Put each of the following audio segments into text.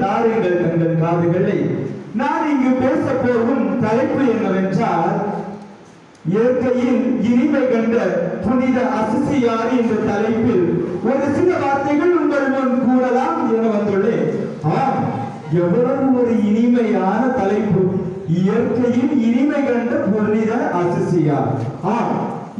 தாருங்கள் தங்கள் காதுகளை. நான் இங்கு பேச போகும் தலைப்பு என்னவென்றால், இயற்கையில் இனிமை கண்ட புனித அசிசியார் என்ற தலைப்பில் ஒரு சில வார்த்தைகள் உங்கள் முன் கூறலாம் என வந்துள்ளேன். எவ்வளவு ஒரு இனிமையான தலைப்பு! இயற்கையில் இனிமை கண்ட புனித அசிசியார்.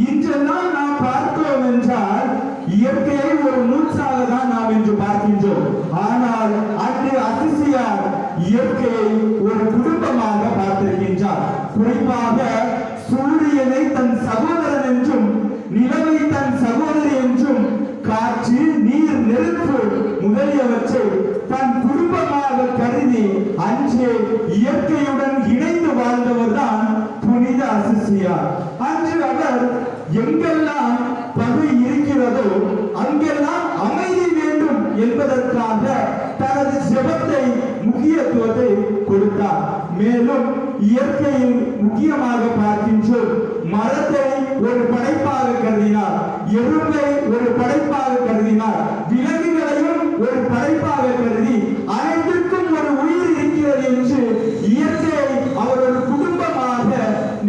இன்றெல்லாம் நாம் பார்த்தோம் என்றால் இயற்கையை ஒரு நூற்றாக தான் நாம் இன்று பார்க்கின்றோம். ஆனால் அன்று அசிசியார் இயற்கையை ஒரு குடும்பமாக பார்த்திருக்கின்றார். குறிப்பாக சூரியனை தன் சகோதரன் என்றும், நிலவை தன் சகோதரி என்றும், காற்று, நீர், நெருப்பு முதலியவற்றை தன் குடும்பமாக கருதி அன்றே இயற்கையுடன் இணைந்து வாழ்ந்தவர் தான் புனித அசிசியார். அன்று அவர் எங்கெல்லாம் பகை இருக்கிறதோ அங்கெல்லாம் அமைதி வேண்டும் என்பதற்காக தனது ஜெபத்தை முக்கியத்துவத்தை கொடுத்தார். மேலும் இயற்கையில் முக்கியமாக பார்க்கின்றோம், மரத்தை ஒரு படைப்பாக கருதினார், எறும்பை ஒரு படைப்பாக கருதினார், விலங்குகளையும் ஒரு படைப்பாக கருதி அனைத்திற்கும் ஒரு உயிர் இருக்கிறது என்று இயற்கையை அவர் ஒரு குடும்பமாக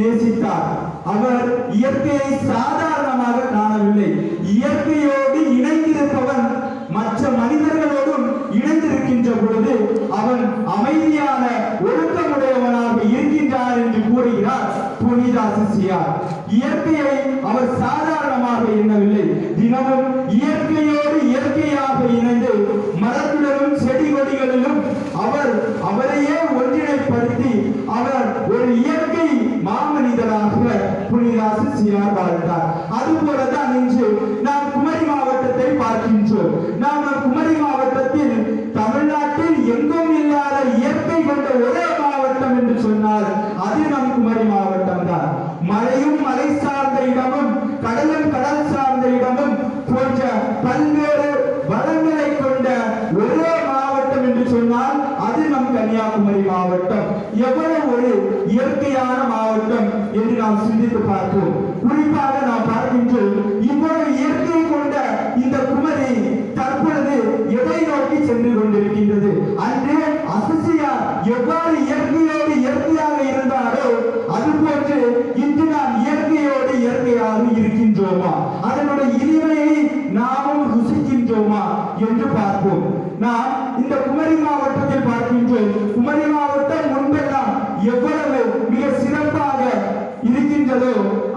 நேசித்தார். அவர் இயற்கையை சாதாரணமாக காணவில்லை. இயற்கையோடு இணைந்திருப்பவன் மற்ற மனிதர்களோடும் இணைந்திருக்கின்ற பொழுது அவன் அமைதியான ஒழுக்கமுடையவனாக இருக்கின்றார் என்று கூறுகிறார் புனித அசிசியார். இயற்கையை அவர் சாதாரணமாக எண்ணவில்லை. தினமும் இயற்கையோடு இயற்கையாக இணைந்து மரத்துடனும் செடி கொடிகளிலும் அவரையே ஒன்றிணைப்படுத்தி அவர் ஒரு இயற்கை மாமனிதராக புனித அசிசியார் வாழ்ந்தார். அதுபோலதான் இன்று நாம் குமரி மாவட்டத்தை பார்க்கின்றோம். நாம் குமரி மாவட்டத்தில் தமிழ்நாட்டில் எங்கும் இல்லாத இயற்கை கொண்ட ஒரே மாவட்டம் என்று சொன்னால் அது நம் குமரி மாவட்டம் தான். மலையும் மலை சார்ந்த இடமும், கடலும் கடல் சார்ந்த இடமும் போன்ற பல்வேறு வளங்களை கொண்ட ஒரே மாவட்டம் என்று சொன்னால் அது நம் கன்னியாகுமரி மாவட்டம். எவ்வளவு ஒரு இயற்கையான மாவட்டம் என்று நாம் சிந்தித்து பார்ப்போம். குறிப்பாக நாம் பார்க்கின்றோம், இவ்வளவு இயற்கை கொண்ட இந்த குமரி தற்பொழுது எதை நோக்கி சென்று கொண்டிருக்கின்றது? அன்று அசிசியார் எவ்வாறு இயற்கையோடு இயற்கையாக இருந்தாரோ அதுபோன்று இன்று நாம் இயற்கையோடு இயற்கையாக இருக்கின்றோமா? அதனுடைய இனிமையை நாமும் ருசிக்கின்றோமா என்று பார்ப்போம். நாம் இந்த குமரி மாவட்டத்தில் பார்க்கின்றோம். குமரி மாவட்டம் முன்பெல்லாம் எவ்வளவு மிக சிறப்பாக இருக்கின்றதோ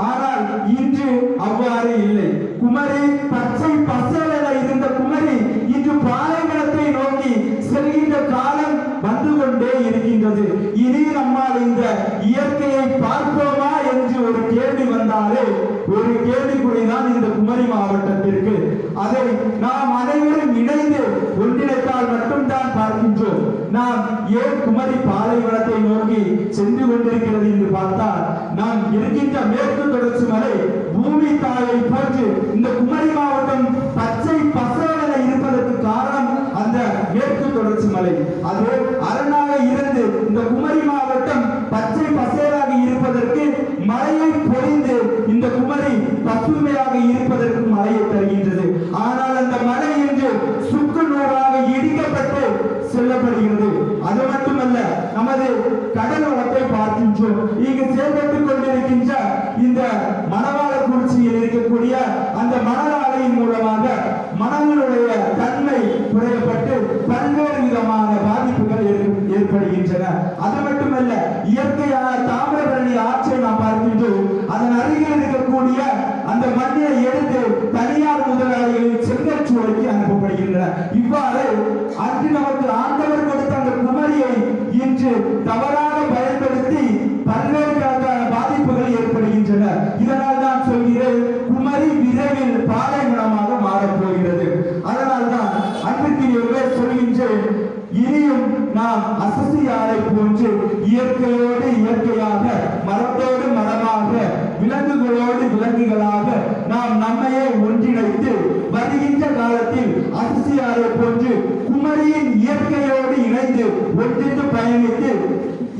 ஆனால் இன்று அவ்வாறு இல்லை. குமரி பச்சை பசலென இருந்த குமரி இன்று பாலைவனத்தை நோக்கி செல்கின்ற காலம் வந்து கொண்டே இருக்கின்றது. இனி நம்மால் இந்த இயற்கையை பார்ப்போமா என்று ஒரு கேள்வி வந்தாலே ஒரு கேள்விக்குறிதான் இந்த குமரி மாவட்டத்திற்கு. அதை நாம் அனைவரும் இணைந்து ஒன்றிணைத்தால் மட்டும்தான் பார்க்கின்றோம். நாம் ஏன் குமரி பாலைவனத்தை நோக்கி சென்று கொண்டிருக்கிறது என்று பார்த்தால், நாம் இருக்கின்ற மேற்கு தொடர்ச்சி மலை பூமி தாயை போன்று இந்த குமரி மாவட்டம் பச்சை பசலென இருப்பதற்கு காரணம் அந்த மேற்கு தொடர்ச்சி மலை. அது அரணாக இருந்து இந்த குமரி மாவட்டம் பச்சை பசேலாக இருப்பதற்கு மழையை பொழிந்து இந்த குமரி பசுமையாக இருப்பதற்கு மழையை தருகின்றது. ஆனால் அந்த மழை இன்று சுக்கு நூறாக இடிக்கப்பட்டு செல்லப்படுகிறது. அது மட்டுமல்ல, நமது கடல் வளத்தை பார்க்கின்றோம். இங்கு செயல்பட்டுக் கொண்டிருக்கின்ற இந்த மணவாளக்குறிச்சியில் இருக்கக்கூடிய அந்த மணல் ஆலையின் மூலமாக மணலினுடைய தன்மை குறையப்பட்டு பல்வேறு விதமான பாதிப்புகள் ஏற்படுகின்றன. அது மட்டுமல்ல, இயற்கையான தாமிரபரணி ஆற்றை நாம் பார்க்கின்றோம். அதன் அருகில் இருக்கக்கூடிய அந்த மண்ணை எடுத்து தனியார் முதலாளிகளின் செங்கற்சூளைக்கு அனுப்பப்படுகின்றன. இவ்வாறு அன்று நமக்கு ஆண்டவர் கொடுத்த அந்த குமரியை இன்று தவறாக பயன்படுத்தி பல்வேறு பாதிப்புகள் ஏற்படுகின்றன. இதனால் தான் சொல்கிறேன், குமரி விரைவில் பாலைவனமாக மாறப்போகிறது. அதனால் தான் அன்பிற்குரியவர்களே சொல்கின்றேன், இனியும் நாம் அசிசியாரை போன்று இயற்கையோடு இயற்கையாக, மரத்தோடு மரமாக, விலங்குகளோடு விலங்குகளாக நாம் நம்மையே ஒன்றிணைத்து வருகின்ற காலத்தில் அசிசியாரை போன்று குமரியின் இயற்கையோடு இணைந்து ஒன்றித்து பயணித்து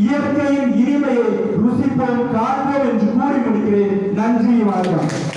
இயற்கையின் இனிமையை ருசிப்போம், காண்போம் என்று கூறி முடிக்கிறேன். நன்றி, வணக்கம்.